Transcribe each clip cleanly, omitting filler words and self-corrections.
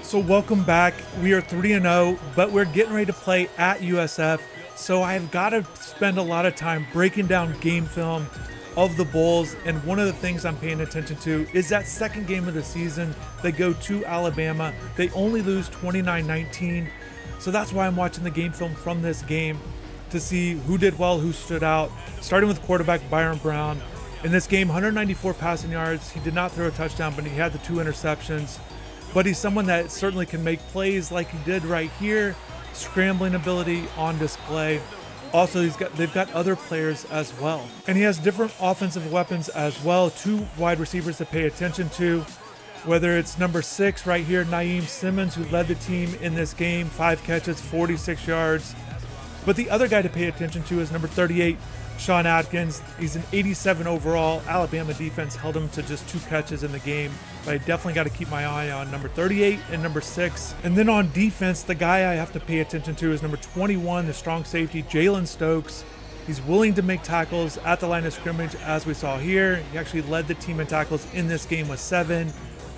So welcome back. We are 3-0, but we're getting ready to play at USF. So I've got to spend a lot of time breaking down game film of the Bulls. And one of the things I'm paying attention to is that second game of the season. They go to Alabama. They only lose 29-19. So that's why I'm watching the game film from this game to see who did well, who stood out. Starting with quarterback Byron Brown. In this game, 194 passing yards. He did not throw a touchdown, but he had the 2 interceptions. But he's someone that certainly can make plays like he did right here. Scrambling ability on display. Also, they've got other players as well. And he has different offensive weapons as well. 2 wide receivers to pay attention to. Whether it's number 6 right here, Naeem Simmons, who led the team in this game. 5 catches, 46 yards. But the other guy to pay attention to is number 38, Sean Atkins. He's an 87 overall. Alabama defense held him to just 2 catches in the game. But I definitely got to keep my eye on number 38 and number 6. And then on defense, the guy I have to pay attention to is number 21, the strong safety, Jalen Stokes. He's willing to make tackles at the line of scrimmage, as we saw here. He actually led the team in tackles in this game with 7.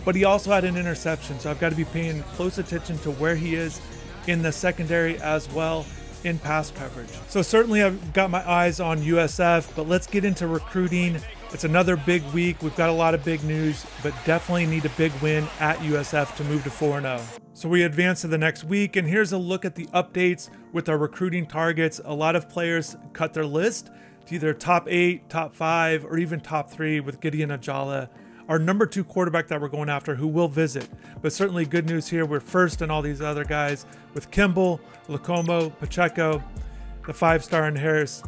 But he also had an interception, so I've got to be paying close attention to where he is in the secondary as well in pass coverage. So certainly I've got my eyes on USF, but let's get into recruiting. It's another big week. We've got a lot of big news, but definitely need a big win at USF to move to 4-0. So we advance to the next week, and here's a look at the updates with our recruiting targets. A lot of players cut their list to either top 8, top 5, or even top 3 with Gideon Ajala, our number 2 quarterback that we're going after, who will visit. But certainly good news here. We're first in all these other guys with Kimball, Lacomo, Pacheco, the 5-star in Harris,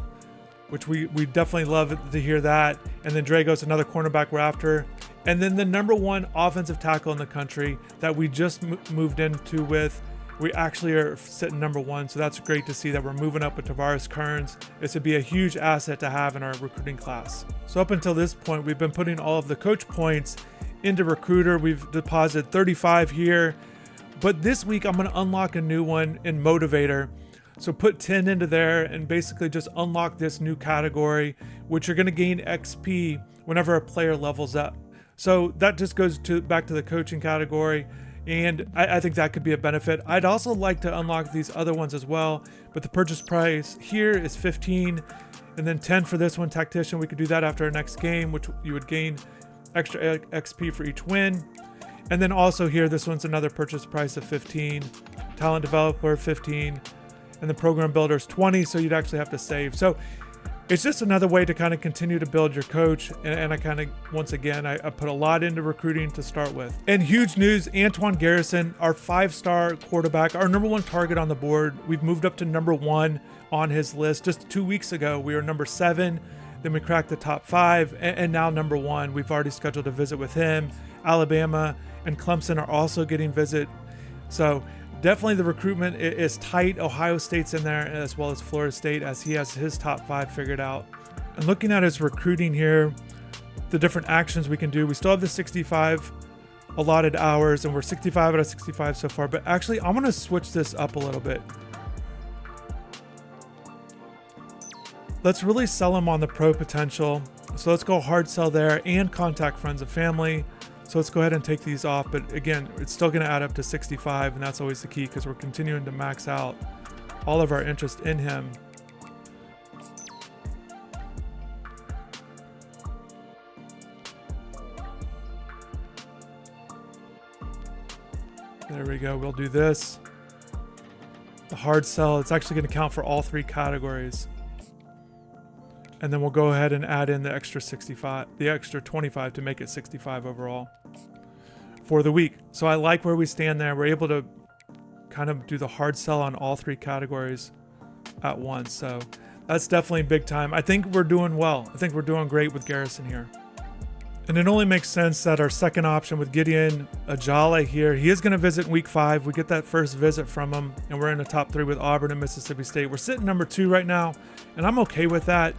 which we definitely love to hear that. And then Dragos, another cornerback we're after. And then the number 1 offensive tackle in the country that we just moved into with. We actually are sitting number 1, so that's great to see that we're moving up with Tavares Kearns. This would be a huge asset to have in our recruiting class. So up until this point, we've been putting all of the coach points into Recruiter. We've deposited 35 here, but this week I'm going to unlock a new one in Motivator. So put 10 into there and basically just unlock this new category, which you're going to gain XP whenever a player levels up. So that just goes back to the coaching category. And I think that could be a benefit. I'd also like to unlock these other ones as well, but the purchase price here is 15 and then 10 for this one, Tactician. We could do that after our next game, which you would gain extra XP for each win. And then also here, this one's another purchase price of 15, Talent Developer 15, and the Program Builder's 20, so you'd actually have to save. So it's just another way to kind of continue to build your coach. And I kind of, once again, I put a lot into recruiting to start with. And huge news, Antoine Garrison, our 5-star quarterback, our number 1 target on the board. We've moved up to number 1 on his list. Just 2 weeks ago, we were number 7. Then we cracked the top 5 and now number 1. We've already scheduled a visit with him. Alabama and Clemson are also getting visit. So definitely the recruitment is tight. Ohio State's in there as well as Florida State, as he has his top 5 figured out. And looking at his recruiting here, the different actions we can do, we still have the 65 allotted hours and we're 65 out of 65 so far, but actually I'm going to switch this up a little bit. Let's really sell him on the pro potential. So let's go hard sell there and contact friends and family. So let's go ahead and take these off. But again, it's still going to add up to 65. And that's always the key because we're continuing to max out all of our interest in him. There we go. We'll do this. The hard sell, it's actually going to count for all 3 categories. And then we'll go ahead and add in the extra 65, the extra 25 to make it 65 overall for the week. So I like where we stand there. We're able to kind of do the hard sell on all 3 categories at once. So that's definitely big time. I think we're doing well. I think we're doing great with Garrison here. And it only makes sense that our second option with Gideon Ajala here, he is going to visit in week 5. We get that first visit from him, and we're in the top 3 with Auburn and Mississippi State. We're sitting number 2 right now, and I'm okay with that.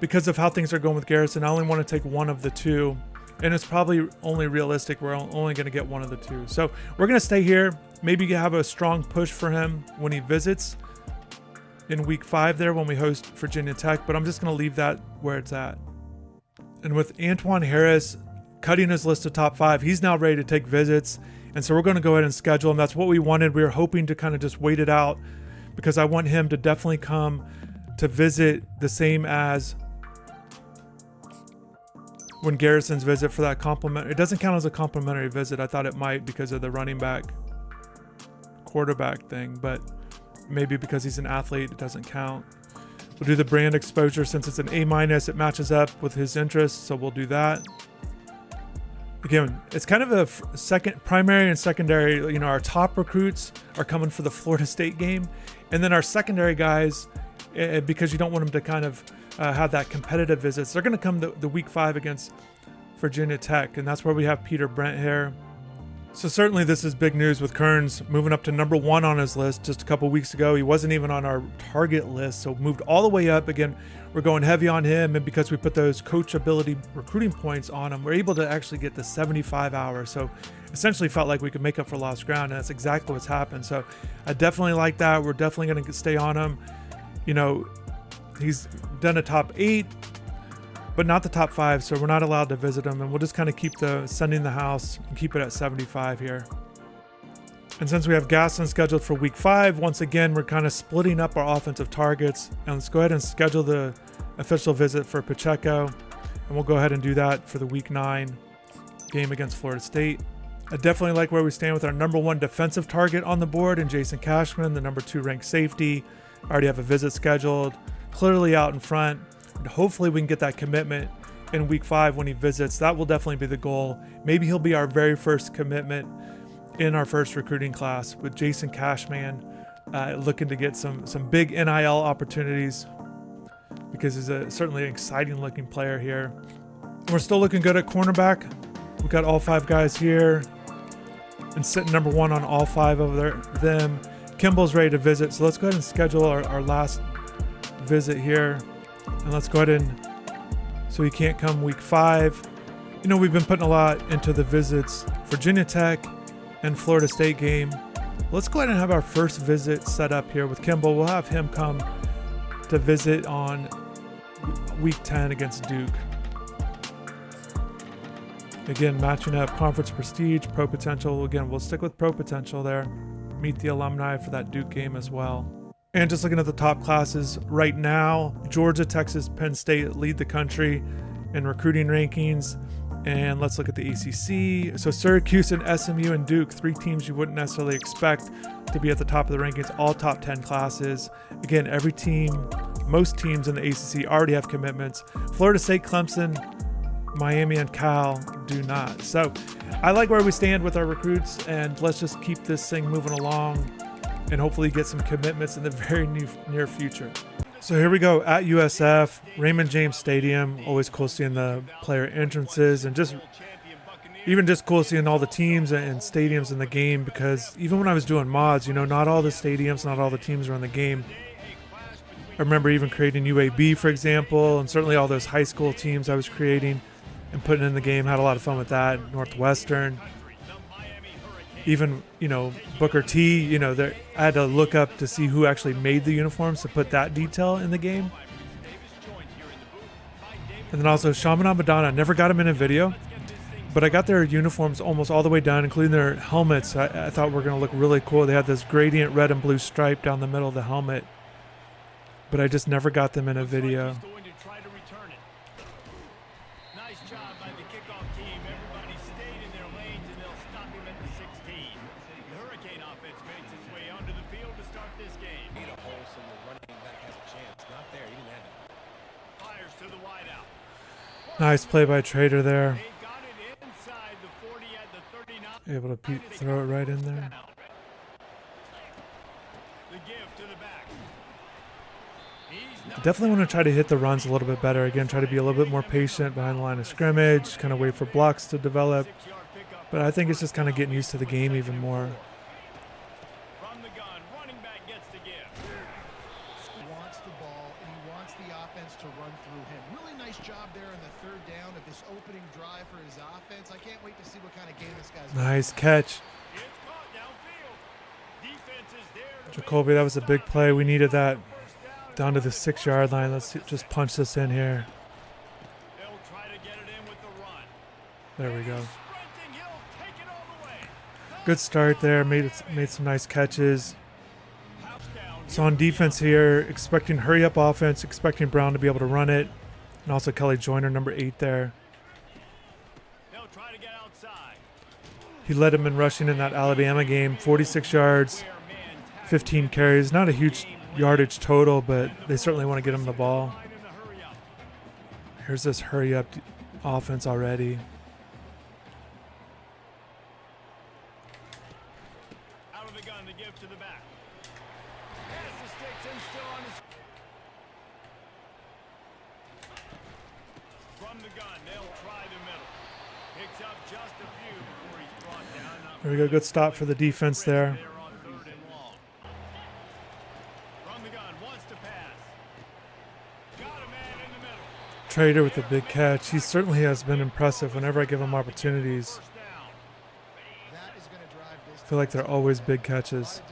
Because of how things are going with Garrison, I only want to take one of the 2. And it's probably only realistic. We're only going to get one of the 2. So we're going to stay here. Maybe have a strong push for him when he visits in week 5 there when we host Virginia Tech. But I'm just going to leave that where it's at. And with Antoine Harris cutting his list of top 5, he's now ready to take visits. And so we're going to go ahead and schedule him. That's what we wanted. We were hoping to kind of just wait it out because I want him to definitely come to visit the same as when Garrison's visit for that compliment. It doesn't count as a complimentary visit. I thought it might because of the running back quarterback thing, but maybe because he's an athlete, it doesn't count. We'll do the brand exposure since it's an A-. It matches up with his interests, so we'll do that. Again, it's kind of a second primary and secondary. You know, our top recruits are coming for the Florida State game, and then our secondary guys, because you don't want them to kind of have that competitive visits, they're going to come the week 5 against Virginia Tech, and that's where we have Peter Brent here. So certainly this is big news with Kearns moving up to number 1 on his list just a couple weeks ago. He wasn't even on our target list, so moved all the way up. Again, we're going heavy on him, and because we put those coachability recruiting points on him, we're able to actually get the 75 hours. So essentially felt like we could make up for lost ground, and that's exactly what's happened. So I definitely like that. We're definitely going to stay on him. You know, he's done a top 8, but not the top 5, so we're not allowed to visit him, and we'll just kind of keep sending the house and keep it at 75 here. And since we have Gaston scheduled for week 5, once again, we're kind of splitting up our offensive targets, and let's go ahead and schedule the official visit for Pacheco, and we'll go ahead and do that for the week 9 game against Florida State. I definitely like where we stand with our number 1 defensive target on the board in Jason Cashman, the number 2 ranked safety. I already have a visit scheduled, clearly out in front. And hopefully we can get that commitment in week 5 when he visits. That will definitely be the goal. Maybe he'll be our very first commitment in our first recruiting class with Jason Cashman, looking to get some big NIL opportunities because he's certainly an exciting looking player here. We're still looking good at cornerback. We've got all 5 guys here and sitting number 1 on all 5 of them. Kimball's ready to visit, so let's go ahead and schedule our last visit here. And let's go ahead and, so he can't come week 5. You know, we've been putting a lot into the visits, Virginia Tech and Florida State game. Let's go ahead and have our first visit set up here with Kimball. We'll have him come to visit on week 10 against Duke. Again, matching up conference prestige, pro potential. Again, we'll stick with pro potential there. Meet the alumni for that Duke game as well. And just looking at the top classes right now, Georgia, Texas, Penn State lead the country in recruiting rankings. And let's look at the ACC. So Syracuse and SMU and Duke, 3 teams you wouldn't necessarily expect to be at the top of the rankings, all top 10 classes. Again, every team, most teams in the ACC already have commitments. Florida State, Clemson, Miami, and Cal do not. So I like where we stand with our recruits, and let's just keep this thing moving along and hopefully get some commitments in the very near future. So here we go at USF, Raymond James Stadium. Always cool seeing the player entrances, and just cool seeing all the teams and stadiums in the game, because even when I was doing mods, you know, not all the stadiums, not all the teams are in the game. I remember even creating UAB, for example, and certainly all those high school teams I was creating and putting in the game. Had a lot of fun with that. Northwestern. Even, you know, Booker T, you know, I had to look up to see who actually made the uniforms to put that detail in the game. And then also Shaman Madonna, never got them in a video, but I got their uniforms almost all the way down, including their helmets. I thought were going to look really cool. They had this gradient red and blue stripe down the middle of the helmet, but I just never got them in a video. Nice play by Trader there. Able to throw it right in there. Definitely want to try to hit the runs a little bit better. Again, try to be a little bit more patient behind the line of scrimmage, kind of wait for blocks to develop. But I think it's just kind of getting used to the game even more. Nice catch. Jacoby, that was a big play. We needed that down to the 6-yard line. Let's just punch this in here. There we go. Good start there. Made some nice catches. So on defense here, expecting hurry up offense, expecting Brown to be able to run it, and also Kelly Joyner, number 8 there. He led him in rushing in that Alabama game, 46 yards, 15 carries. Not a huge yardage total, but they certainly want to get him the ball. Here's this hurry up offense already. Out of the gun to give to the back. Pass the sticks and still on his. From the gun, they'll try the middle. Picks up just a few before he's brought down. There we go. Good stop for the defense there. From the gun, wants to pass. Got a man in the middle. Trader with the big catch. He certainly has been impressive whenever I give him opportunities. I feel like they're always big catches.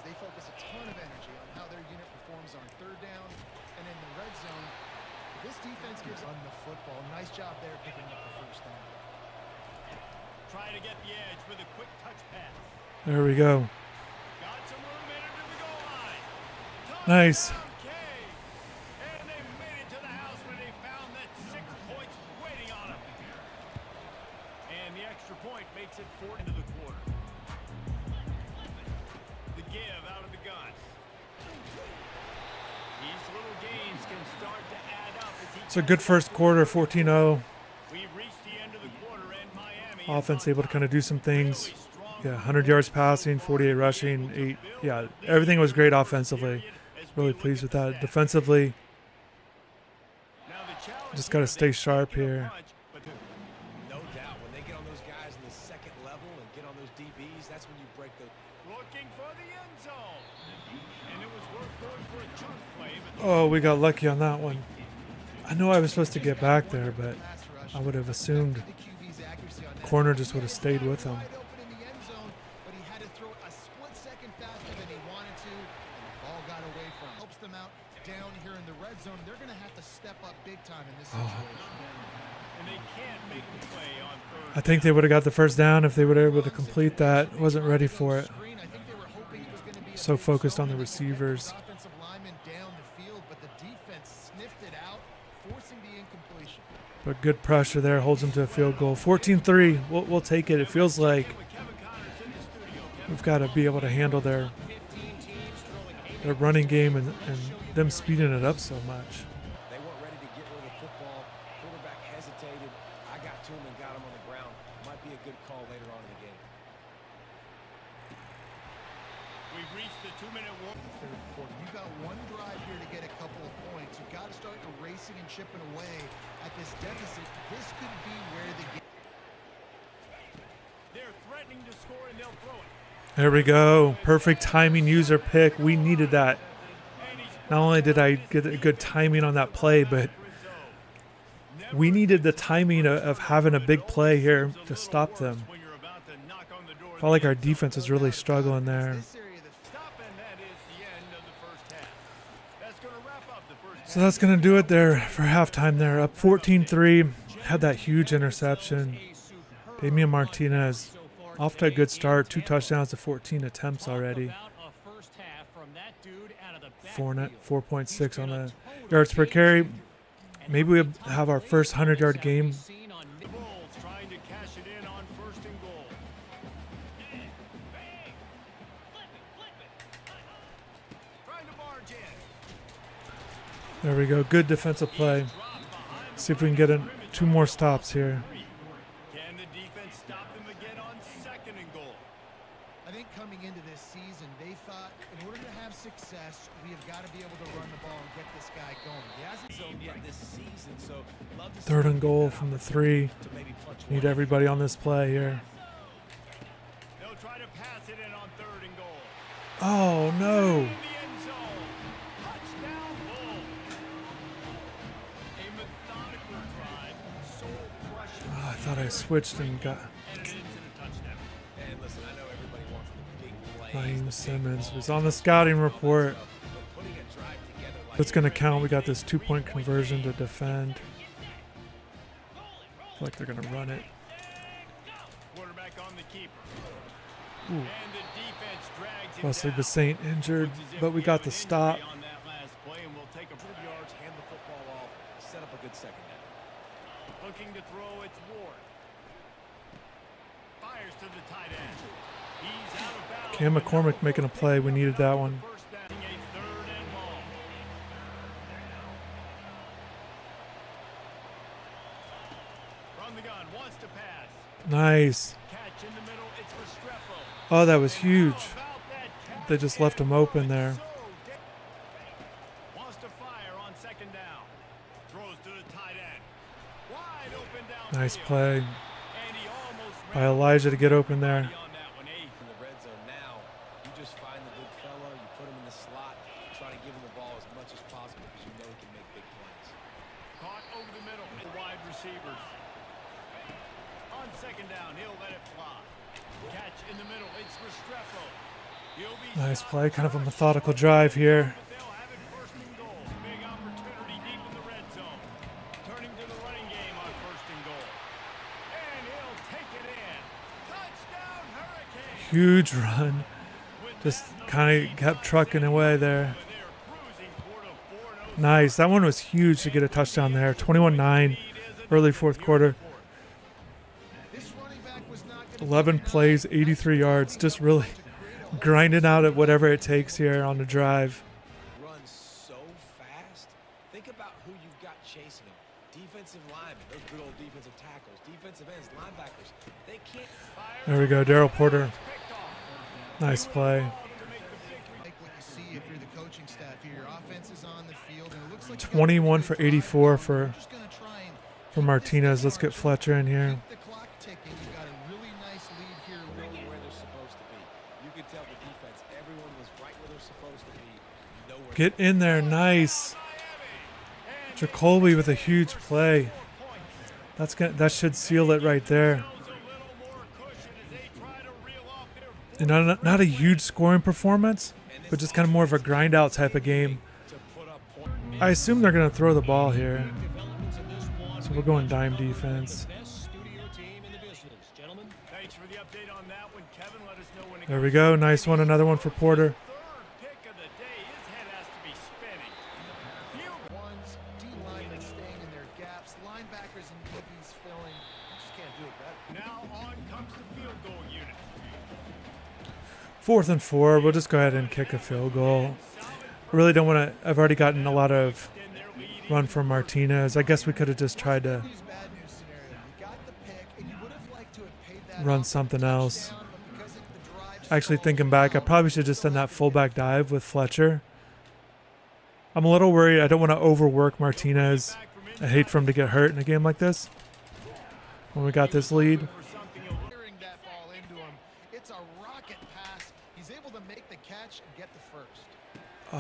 They focus a ton of energy on how their unit performs on third down and in the red zone. This defense gives on the football. Nice job there picking up the first down. Try to get the edge with a quick touch pass. There we go. Got some room in it to the goal line. Nice. And they made it to the house when they found that 6 points waiting on them. And the extra point makes it 4 into the quarter. The give out of the gun. These little games can start to add up as he It's a good first quarter, 14-0. We've reached the end of the quarter and Miami Offense able to kind of do some things. Yeah, 100 yards passing, 48 rushing, 8. Yeah, everything was great offensively. Really pleased with that. Defensively, just got to stay sharp here. No doubt, when they get on those guys in the second level and get on those DBs, that's when you break the. looking for the end zone. And it was worth going for a chunk play, but Oh, we got lucky on that one. I know I was supposed to get back there, but I would have assumed The QB's accuracy on that corner just would have stayed with him. wide open in the end zone, but he had to throw it a split second faster than he wanted to, and the ball got away from him. Helps them out down here in the red zone. They're going to have to step up big time in this situation. and they can't make the play on third. I think they would have got the first down if they were able to complete that. Wasn't ready for it. Screen, I think they were hoping it was going to be a So big focused on the zone. receivers. Offensive lineman down the field, but the defense sniffed it out, forcing the incompletion. But good pressure there, holds them to a field goal. 14-3, we'll take it. It feels like we've got to be able to handle their running game and them speeding it up so much. They weren't ready to get rid of the football. Quarterback hesitated. I got to him and got him on the ground. Might be a good call later on in the game. We've reached the 2-minute warning. Third quarter. You got one drive here to get a couple of points. You've got to start erasing and chipping away at this deficit. This could be where the game. They're threatening to score and they'll throw it. There we go. Perfect timing user pick. We needed that. Not only did I get a good timing on that play, but we needed the timing of having a big play here to stop them. When you're about to knock on the door. Felt like our defense was really struggling there. This area that's Stop, and that is the end of the first half. That's going to wrap up the first So that's going to do it there for halftime there. Up 14-3. Had that huge interception. Damian Martinez off to a good start. 2 touchdowns to 14 attempts already. 4.6 on the yards per carry. Maybe we have our first 100-yard game. Bulls trying to cash it in on first and goal. Trying to barge in. There we go. Good defensive play. See if we can get 2 more stops here. Can the defense stop them again on second and goal? I think coming into this season, they thought in order to have success, we have got to be able to run the ball and get this guy going. He hasn't Zone yet this season, so love to see 3rd him and goal get from the out 3. to maybe punch Need one. everybody on this play here. They'll try to pass it in on third and goal. Oh, no. In the end zone. Touchdown, Bulls. A methodical drive, soul-crushing. Oh, I thought I switched and got And it ends in a touchdown. And listen, I know everybody wants the big plays. Raheem the big Simmons balls, was on the scouting report. but putting a drive together like It's going to count. We got this 2-point conversion to defend. I feel like they're going to run it. Quarterback on the keeper. Ooh. And the defense drags him Wesley down. Bassett injured, Looks as if but we we got have the an stop. injury on that last play, and we'll take a 2 yards, hand the football off, set up a good second down. looking to throw. It's Ward. Fires to the tight end. He's out of bounds. Cam McCormick making a play. We needed that one. First down, a 3rd and long. From the gun, wants to pass. Nice. Catch in the middle. It's Restrepo. Oh, that was And huge. how about that catch? They just left him open there. Wants to fire on 2nd down. Throws to the tight end. Wide open down. Nice play And he almost by ran Elijah to get open there. on that one. In the red zone now, you just find the big fella, you put him in the slot, try to give him the ball as much as possible because you know he can make big plays. Caught over the middle. The wide receivers. On 2nd down, he'll let it fly. Catch in the middle. It's Restrepo. He'll be Nice stopped. play. Kind of a methodical drive here. But they'll have it 1st and goal. Big opportunity deep in the red zone. Turning to the running game on 1st and goal. And he'll take it in. Touchdown, Hurricane. Huge run. Just kind of kept trucking away there. They're cruising toward a 4-0 Nice. That one was huge to get a touchdown there. 21-9, early 4th quarter. This running back was not gonna 11 plays, 83 yards. Just really grinding out at whatever it takes here on the drive. Runs so fast. Think about who you've got chasing him. Defensive linemen, those good old defensive tackles, defensive ends, linebackers. They can't fire. There we go. Darrell Porter. picked off. Nice play. To make the victory. like what you see if you're the coaching staff here. Your offense is on the field, and it looks like you got a 21 good for drive. 84 for Just gonna try and Martinez. Let's get Fletcher in here. keep the clock ticking. You've got a really nice lead here. Really where they're supposed to be. You could tell the defense, everyone was right where they're supposed to be. Nowhere. Get in there. Nice. Jacoby with a huge play. That should seal it right there. And not a huge scoring performance, but just kind of more of a grind out type of game. I assume they're going to throw the ball here. So we're going dime defense. Thanks for the update on that one, Kevin. Let us know when it There we go. Nice one. Another one for Porter. Third pick of the day. His head has to be spinning. Ones, D linemen staying in their gaps, linebackers and DBs filling. Just can't do it better. Now on comes the field goal unit. 4th and 4. We'll just go ahead and kick a field goal. Really don't want to. I've already gotten a lot of run from Martinez. I guess we could have just tried to News, bad news scenario. You got the pick, and you would have liked to have paid that run off something else. touchdown, but because the drive Actually, stalled thinking back, I out, probably should have just done that fullback dive with Fletcher. I'm a little worried. I don't want to overwork Martinez. I hate for him to get hurt in a game like this. When we got this lead. firing that ball into him. It's a rocket pass. He's able to make the catch and get the first. Oh,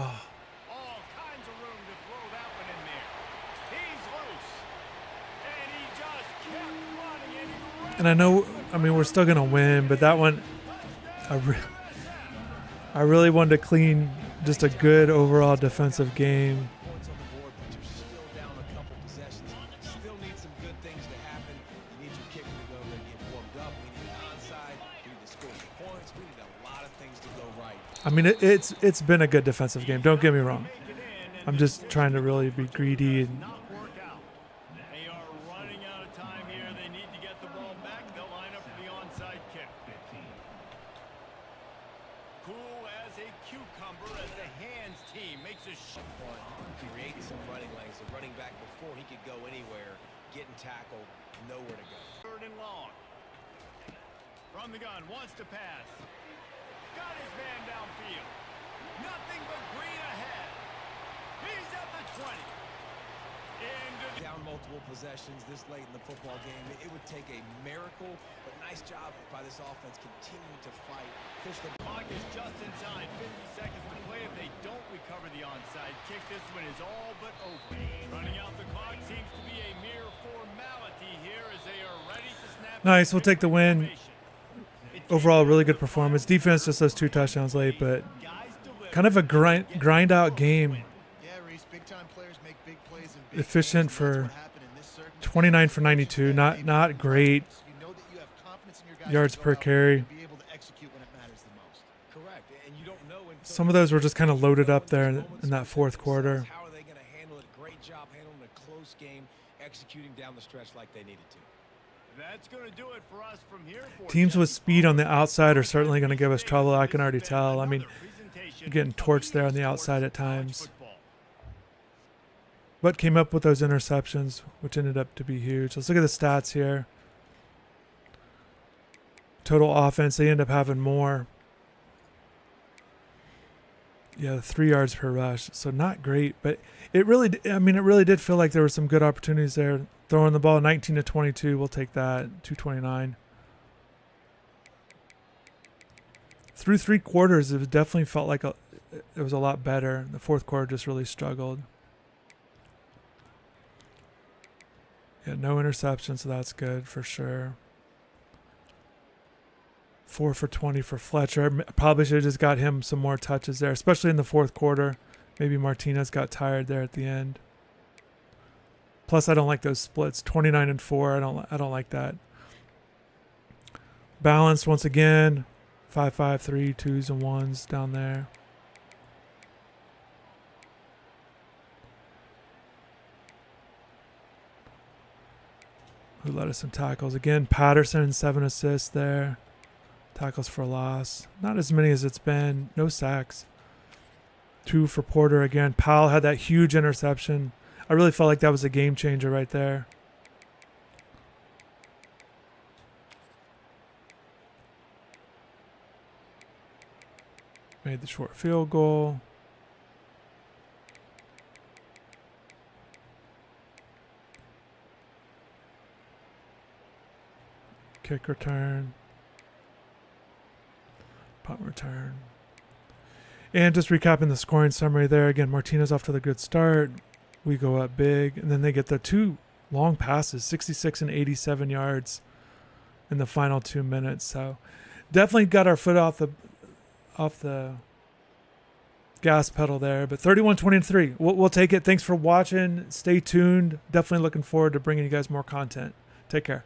All kinds of room to throw that one in there. He's loose. And he just kept running and he ran. and I know, I mean, we're still going to win, but that one, I really wanted to clean just a good overall defensive game. Points on the board, but you're still down a couple possessions. Still need some good things to happen. You need your kicker to go and get warmed up. We need an onside. We need to score some points. We need a lot of things to go right. I mean, it's been a good defensive game. Don't get me wrong. I'm just trying to really be greedy and Not work out. They are running out of time here. They need to get the ball back. They'll line up for the onside kick. Cool as a cucumber as the hands team makes a shot. Create some running lanes. The running back before he could go anywhere, getting tackled, nowhere to go. 3rd and long. From the gun, wants to pass. Got his man downfield. Nothing but green ahead. He's at the 20. Into the Down multiple possessions this late in the football game. It would take a miracle, but nice job by this offense continuing to fight. Push the clock is just inside. 50 seconds to play. If they don't recover the onside kick, this one is all but over. Running out the clock seems to be a mere formality here as they are ready to snap. nice. We'll take the win. Overall, really good performance. Defense just those 2 touchdowns late, but kind of a grind out game. Yeah, Reese, big time players make big plays and big Efficient games, and that's for what happened in this circumstance. 29 for 92. Not great You know that you have confidence in your guys yards to go per out carry. and be able to execute when it correct. And you don't know until Some of those were just kind of loaded up there in that fourth quarter. How are they going to handle it? Great job handling a close game, executing down the stretch like they needed to. That's going to do it for us from here. Teams with speed on the outside are certainly going to give us trouble. I can already tell. I mean, getting torched there on the outside at times. But came up with those interceptions, which ended up to be huge. Let's look at the stats here. Total offense, they end up having more. Yeah, 3 yards per rush. So not great, but it really did feel like there were some good opportunities there. Throwing the ball 19 to 22, we'll take that. 229. Through 3 quarters, it definitely felt like it was a lot better. The fourth quarter just really struggled. Yeah, no interceptions, so that's good for sure. 4 for 20 for Fletcher. Probably should have just got him some more touches there, especially in the fourth quarter. Maybe Martinez got tired there at the end. Plus, I don't like those splits. 29 and 4. I don't like that. Balanced once again. 5-5-3, 2s and 1s down there. Who led us in tackles? Again, Patterson, 7 assists there. Tackles for loss. Not as many as it's been. No sacks. 2 for Porter again. Powell had that huge interception. I really felt like that was a game changer right there. Made the short field goal. Kick return. Punt return. And just recapping the scoring summary there. Again, Martinez off to the good start. We go up big. And then they get the 2 long passes, 66 and 87 yards in the final 2 minutes. So definitely got our foot off the gas pedal there. But 31-23. We'll take it. Thanks for watching. Stay tuned. Definitely looking forward to bringing you guys more content. Take care.